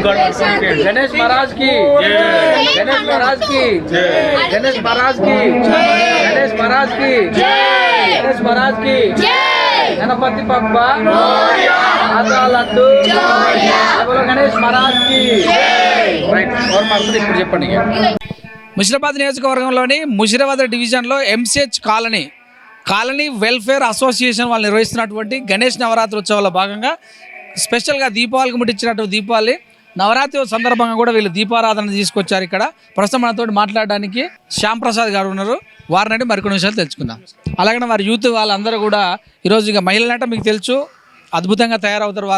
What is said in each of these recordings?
गणेश महाराज की गणेश महाराज की गणेश महाराज की गणेश महाराज की गणेश महाराज की गणपति बप्पा आजा लड्डू बोलो गणेश महाराज की రైట్ और మాట్లాడి ఇప్పుడు చెప్పండి ముషిరాబాద్ నియోజకవర్గంలోని ముషిరాబాద్ డివిజన్లో ఎంసీహెచ్ కాలనీ వెల్ఫేర్ అసోసియేషన్ వాళ్ళు నిర్వహిస్తున్నటువంటి గణేష్ నవరాత్రి ఉత్సవాల భాగంగా స్పెషల్గా దీపావళికి ముట్టించినటువంటి దీపావళి నవరాత్రి సందర్భంగా కూడా వీళ్ళు దీపారాధన తీసుకొచ్చారు. ఇక్కడ ప్రస్తుతం మనతో మాట్లాడడానికి శ్యామ్ ప్రసాద్ గారు ఉన్నారు. వారినంటే మరికొన్ని విషయాలు తెలుసుకుందాం. అలాగే వారి యూత్ వాళ్ళందరూ కూడా ఈరోజు ఇక మహిళలంటే మీకు తెలుసు అద్భుతంగా తయారవుతారు.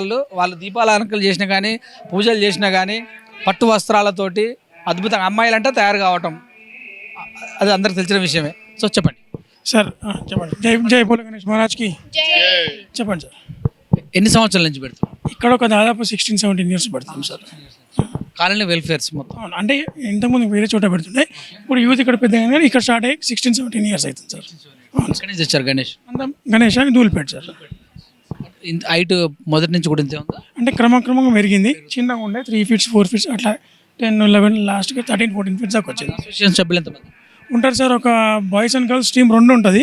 వాళ్ళు దీపాలంకలు చేసినా కానీ పూజలు చేసినా కానీ పట్టు వస్త్రాలతోటి అద్భుతంగా అమ్మాయిలంటే తయారు కావటం అది అందరికి తెలిసిన విషయమే. సో చెప్పండి సార్, చెప్పండి. జై బోలో గణేష్ మహారాజ్కి చెప్పండి సార్. ఎన్ని సంవత్సరాల నుంచి పెడతాం? ఇక్కడ ఒక దాదాపు 16-17 ఇయర్స్ పెడతాం సార్. కాలనీ వెల్ఫేర్స్ మొత్తం అంటే ఇంతకుముందు వేరే చోట పెడుతుండే, ఇప్పుడు యూత్ ఇక్కడ పెద్ద ఇక్కడ స్టార్ట్ అయ్యి 16-17 ఇయర్స్ అవుతుంది సార్. ఎక్కడి నుంచి వచ్చారు గణేష్? గణేష్ అని ధూళిపేట సార్. హైట్ మొదటి నుంచి కూడా ఇంతే ఉందా? అంటే క్రమంగా పెరిగింది. చిన్నగా ఉండే 3 feet 4 feet అట్లా 10-11 లాస్ట్కి 13-14 feet దాకా వచ్చింది. అసోసియేషన్ సభ్యులు ఎంతమంది ఉంటారు సార్? ఒక బాయ్స్ అండ్ గర్ల్స్ టీమ్ 2 ఉంటుంది.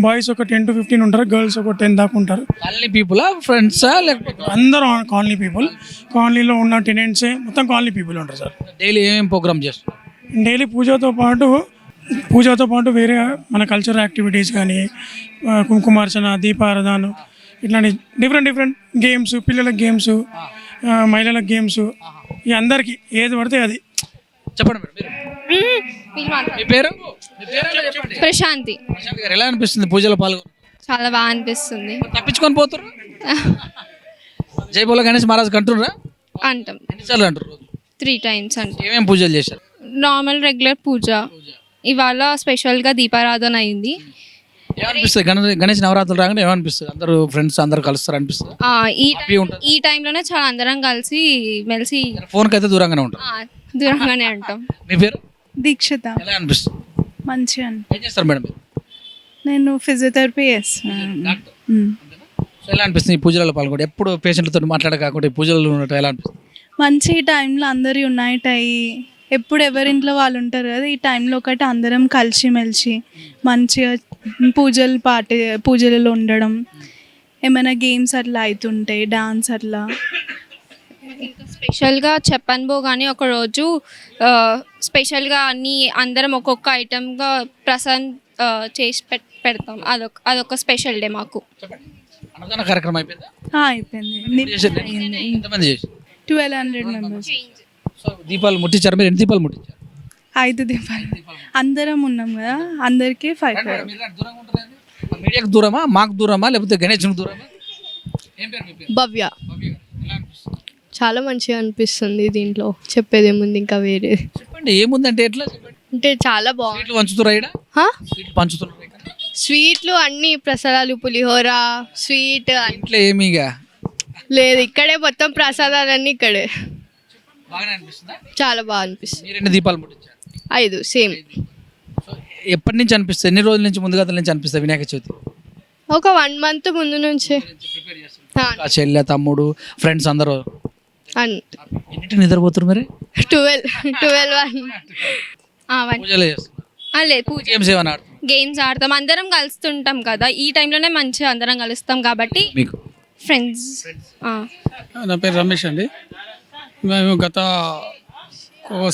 బాయ్స్ ఒక 10-15 ఉంటారు, గర్ల్స్ ఒక 10 దాకా ఉంటారు. కాలనీ పీపులా ఫ్రెండ్సా లేకపోతే అందరూ కాలనీ పీపుల్, కాలనీలో ఉన్న టెనెంట్సే మొత్తం కాలనీ పీపుల్ ఉంటారు సార్. డైలీ ఏమేమి ప్రోగ్రామ్ చేస్తారు? డైలీ పూజతో పాటు వేరే మన కల్చరల్ యాక్టివిటీస్ కానీ కుంకుమార్చన, దీపారాధన ఇట్లాంటి డిఫరెంట్ గేమ్స్, పిల్లలకి గేమ్స్, మహిళలకు గేమ్స్, ఈ అందరికీ ఏది పడితే అది. చెప్పండి మేడం. మీ పేరు? ప్రశాంతి. ప్రశాంత్ గారు, ఎలా అనిపిస్తుంది పూజలో పాల్గొని? చాలా బాగా అనిపిస్తుంది. తప్పించుకొని పోతున్నారు. జై బోలో గణేష్ మహారాజ్ అంటున్నారా? అంటాం. ఎన్నిసార్లు అంటారు? 3 times అంటాం. ఏమేమి పూజలు చేశారు? నార్మల్ రెగ్యులర్ పూజ, ఇవాళ స్పెషల్గా దీపారాధన అయింది. ఏమనిపిస్తుంది గణేష్ నవరాత్రులు రాగానే? ఏమనిపిస్తుంది? అందరూ ఫ్రెండ్స్ అందరూ కలుస్తారు అనిపిస్తుంది? ఈ టైంలోనే చాలా అందరం కలిసి మెలిసి ఫోన్కి అయితే దూరంగానే ఉంటాం. దూరంగానే ఉంటాం. మీ పేరు? దీక్షిత. ఎలా అనిపిస్తుంది? మంచిగా. ఏం చేస్తారు మేడం? నేను ఫిజియోథెరపీ చేస్తున్నాను. సో ఎలా అనిపిస్తుంది ఈ పూజలలో పాల్గొంటే? ఎప్పుడు పేషెంట్లతో మాట్లాడ కాకుండా పూజలు ఉన్నట్టు ఎలా అనిపిస్తుంది? మంచి టైంలో అందరూ యునైట్ అయ్యి, ఎప్పుడు ఎవరింట్లో వాళ్ళు ఉంటారు కదా, ఈ టైంలో ఒకటి అందరం కలిసిమెలిసి మంచిగా పూజలలో ఉండడం, ఏమైనా గేమ్స్ అట్లా అవుతుంటాయి, డాన్స్ అట్లా. స్పెషల్గా చెప్పనుబో కానీ ఒకరోజు స్పెషల్గా అందరం ఒక్కొక్క ఐటమ్గా ప్రసాదం చేసి పెడతాం. అదొక స్పెషల్ డే మాకు. అన్నదాన కార్యక్రమం అయిపోయిందా? అయిపోయింది. ఎంతమంది చేసి? 1200 members. సో దీపాలు ముట్టించారు మీరు? ఎన్ని దీపాలు ముట్టించారు? 5 దీపాలు. అందరం ఉన్నాం కదా, అందరికీ 5. మీడియాకు దూరమా, మాకు దూరమా, లేకపోతే గణేష్కి దూరమా? ఏం పేరు మీ పేరు? భవ్య. ఎలా అనిపిస్తుంది? చాలా మంచిగా అనిపిస్తుంది. దీంట్లో చెప్పేది ఏముంది ఇంకా వేరే? చెప్పండి ఏముందంటే ఎట్లా చెప్పండి. అంటే చాలా బాగుంది. స్వీట్లు పంచుతురా? స్వీట్లు పంచుతున్నారు ఇక్కడ? స్వీట్లు అన్ని ప్రసాదాలు, పులిహోర, స్వీట్ ఇంట్లో ఏమీగా లేదు, ఇక్కడే మొత్తం ప్రసాదాలన్నీ ఇక్కడే. బాగానే అనిపిస్తుందా? చాలా బాగా అనిపిస్తుంది. మీరు ఎన్ని దీపాలు ముట్టించారు? 5 సేమ్. ఎప్పటి నుంచి అనిపిస్తుంది? ఎన్ని రోజుల నుంచి ముందుగా నుంచి అనిపిస్తుంది వినాయక చవితి? ఒక 1 month ముందు నుంచి. చెల్లె, తమ్ముడు, ఫ్రెండ్స్ అందరూ ఎన్నింటికి నిద్రపోతారు మరి? 12-1. పూజలు చేస్తారు? లేదు, పూజ గేమ్స్ ఆడతాం, అందరం కలుస్తుంటాం కదా. ఈ టైంలోనే మంచిగా అందరం కలుస్తాం కాబట్టి మీకు ఫ్రెండ్స్. నా పేరు రమేష్ అండి. మేము గత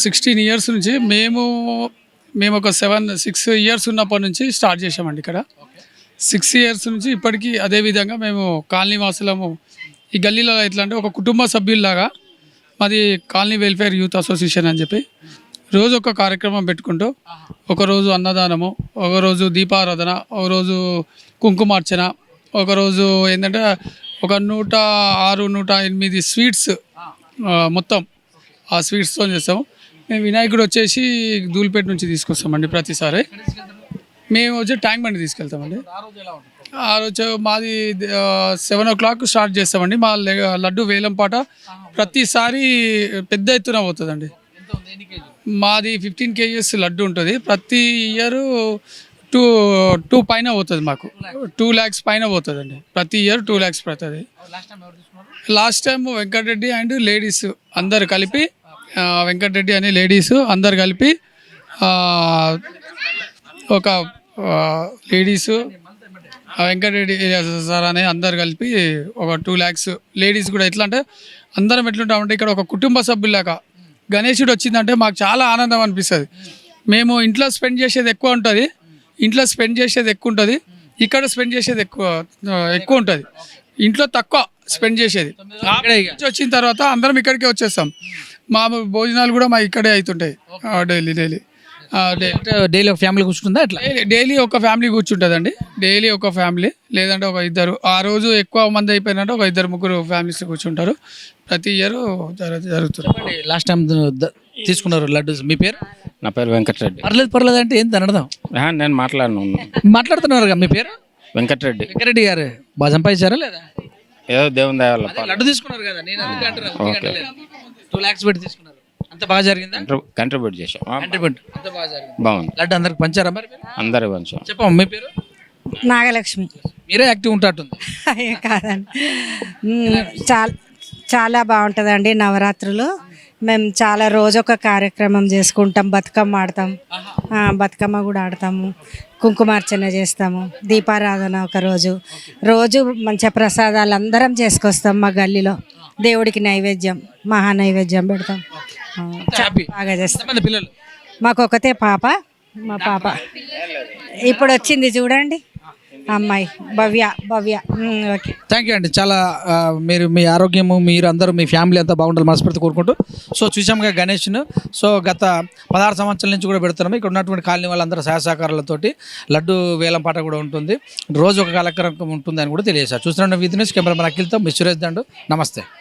16 years నుంచి మేము ఒక 6 years ఉన్నప్పటి నుంచి స్టార్ట్ చేసామండి. ఇక్కడ 6 years నుంచి ఇప్పటికీ అదేవిధంగా మేము కాలనీ వాసులము. ఈ గల్లీలో ఎట్లా అంటే ఒక కుటుంబ సభ్యుల్లాగా మాది కాలనీ వెల్ఫేర్ యూత్ అసోసియేషన్ అని చెప్పి రోజు ఒక కార్యక్రమం పెట్టుకుంటూ, ఒకరోజు అన్నదానము, ఒకరోజు దీపారాధన, ఒకరోజు కుంకుమార్చన, ఒకరోజు ఏంటంటే ఒక 106-108 స్వీట్స్ మొత్తం ఆ స్వీట్స్తో చేస్తాము. మేము వినాయకుడు వచ్చేసి ధూళిపేట నుంచి తీసుకొస్తామండి ప్రతిసారి. మేము వచ్చి ట్యాంక్ బండి తీసుకెళ్తామండి. ఆ రోజు మాది 7 o'clock స్టార్ట్ చేస్తామండి. మా లడ్డు వేలంపాట ప్రతిసారి పెద్ద ఎత్తున పోతుందండి. మాది 15 kgs లడ్డు ఉంటుంది. ప్రతి ఇయర్ 2 పైన పోతుంది. మాకు 2 lakhs పైన పోతుందండి. ప్రతి ఇయర్ 2 lakhs పడుతుంది. Last time Venkatareddy and ladies అందరు కలిపి వెంకటరెడ్డి అని లేడీస్ అందరు కలిపి ఒక లేడీసు వెంకటరెడ్డి సార్ అని అందరు కలిపి ఒక 2 lakhs లేడీస్ కూడా ఎట్లా అంటే అందరం ఎట్లుంటామంటే ఇక్కడ ఒక కుటుంబ సభ్యులాగా గణేశుడు వచ్చిందంటే మాకు చాలా ఆనందం అనిపిస్తుంది. మేము ఇంట్లో స్పెండ్ చేసేది ఎక్కువ ఉంటుంది, ఇక్కడ స్పెండ్ చేసేది ఎక్కువ ఉంటుంది. ఇంట్లో తక్కువ స్పెండ్ చేసేది. వచ్చిన తర్వాత అందరం ఇక్కడికే వచ్చేస్తాం. మా భోజనాలు కూడా మా ఇక్కడే అవుతుంటాయి డైలీ డైలీ ఒక ఫ్యామిలీ కూర్చుంటుందా అట్లా? డైలీ ఒక ఫ్యామిలీ కూర్చుంటుందండి. డైలీ ఒక ఫ్యామిలీ, లేదంటే ఒక ఇద్దరు. ఆ రోజు ఎక్కువ మంది అయిపోయినట్టు ఒక 2-3 ఫ్యామిలీస్ కూర్చుంటారు. ప్రతి ఇయర్ జరుగుతుంది. లాస్ట్ టైం తీసుకున్నారు లడ్డు. మీ పేరు? నా పేరు వెంకటరెడ్డి. పర్లేదు అంటే ఏంటి అనర్థం? నేను మాట్లాడుతున్నారు. మీ పేరు? వెంకటరెడ్డి. వెంకరెడ్డి గారు బాగా సంపాదించారా లేదా? ఏదో దేవుని దయ వల్ల లడ్డు తీసుకున్నారు కదా, నేను ఎందుకు అంటారా? 2 lakhs పెట్టి తీసుకున్నారు. అంత బాగా జరిగిందా? కంట్రిబ్యూట్ చేసాం. అంత బాగా జరిగింది. బాగుంది. లడ్డు అందరికి పంచారా మరి? అందరు కొంచెం. చెప్పమ్మా మీ పేరు? నాగలక్ష్మి. మీరే యాక్టివ్ ఉంటాటుంది. అయ్యే కాదండి, చాలా బాగుంటుందండి నవరాత్రులు. మేము చాలా రోజు ఒక కార్యక్రమం చేసుకుంటాం. బతుకమ్మ ఆడతాం, బతుకమ్మ కూడా ఆడతాము, కుంకుమార్చన చేస్తాము, దీపారాధన ఒక రోజు మంచిగా ప్రసాదాలు అందరం చేసుకొస్తాం. మా గల్లీలో దేవుడికి నైవేద్యం, మహా నైవేద్యం పెడతాం. బాగా చేస్తాం. పిల్లలు? మాకు ఒకతే పాప. మా పాప ఇప్పుడు వచ్చింది చూడండి, అమ్మాయి భవ్య. ఓకే, థ్యాంక్ యూ అండి. చాలా మీరు మీ ఆరోగ్యము, మీరు అందరూ మీ ఫ్యామిలీ అంతా బాగుండాలి మనస్ఫూర్తి కోరుకుంటూ. సో చూసాముగా గణేష్ను. సో గత 16 సంవత్సరాల నుంచి కూడా పెడుతున్నాము. ఇక్కడ ఉన్నటువంటి కాలనీ వాళ్ళందరూ సహాయ సహకారాలతోటి లడ్డు వేలం పాట కూడా ఉంటుంది. రోజు ఒక కార్యక్రమం ఉంటుంది అని కూడా తెలియజేశారు. చూస్తున్న వీధి నుంచి కెమెరా అఖిల్తో మీ సురేష్ దండు. నమస్తే.